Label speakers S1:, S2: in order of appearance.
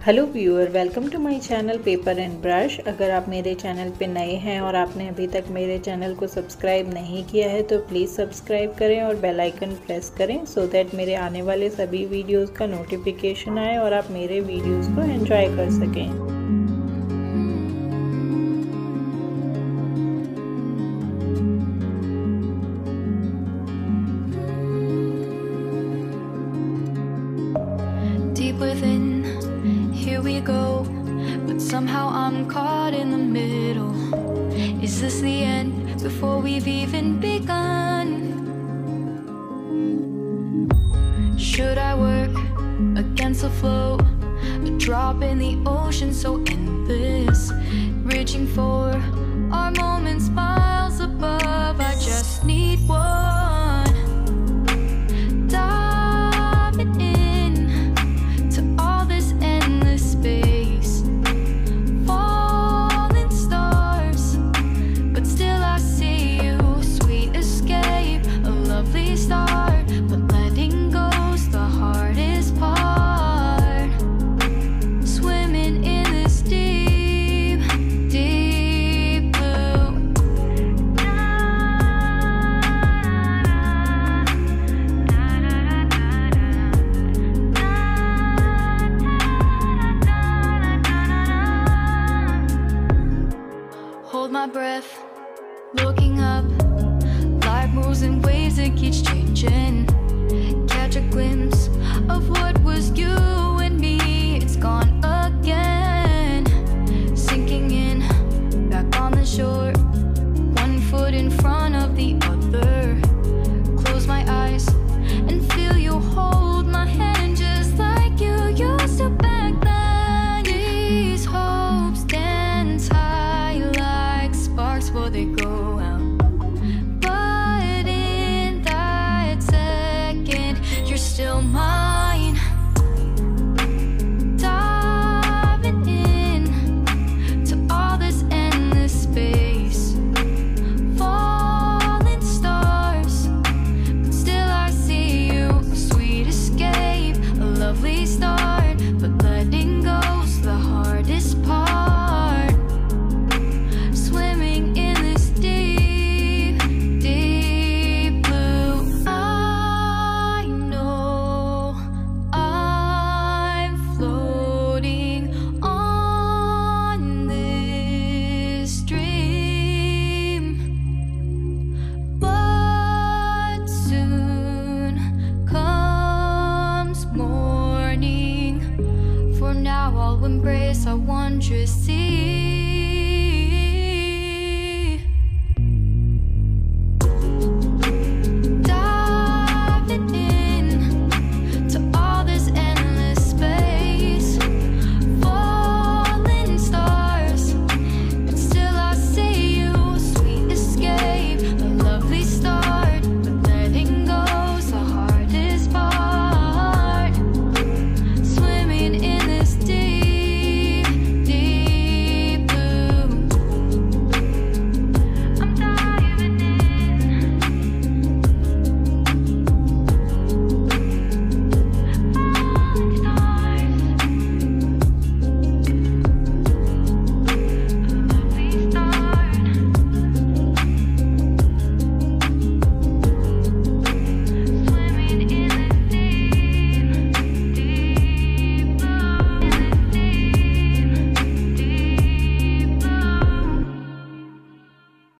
S1: Hello viewer, welcome to my channel paper and brush. अगर आप मेरे चैनल पे नए हैं और आपने अभी तक मेरे चैनल को सब्सक्राइब नहीं किया है तो प्लीज़ सब्सक्राइब करें और बेल आइकन प्रेस करें सो दैट मेरे आने वाले सभी वीडियोस का नोटिफिकेशन आए और आप मेरे वीडियोस को एंजॉय कर सकें।
S2: Deep within, here we go, but somehow I'm caught in the middle. Is this the end before we've even begun? Should I work against the flow, a drop in the ocean so endless, reaching for our moments miles above? I just need one. Diving in to all this endless space, falling stars, but still I see you. Sweet escape, a lovely start, but letting go's the hardest part. Swimming in this deep, deep blue. Hold my breath, looking up. Life moves in waves that keeps changing. Catch a glimpse of what was you and me. It's gone again. Sinking in, back on the shore. One foot in front of the other. Close my eyes and feel you hold my hand just like you used to back then. These hopes dance high like sparks before they go out. But in that second, you're still mine. Diving in to all this endless space, falling stars, but still I see you. A sweet escape, a lovely start, but letting go's the hardest part. Swimming in this deep, deep blue. I know I'm floating on this dream, but soon comes morning. For now I'll embrace our wondrous sea.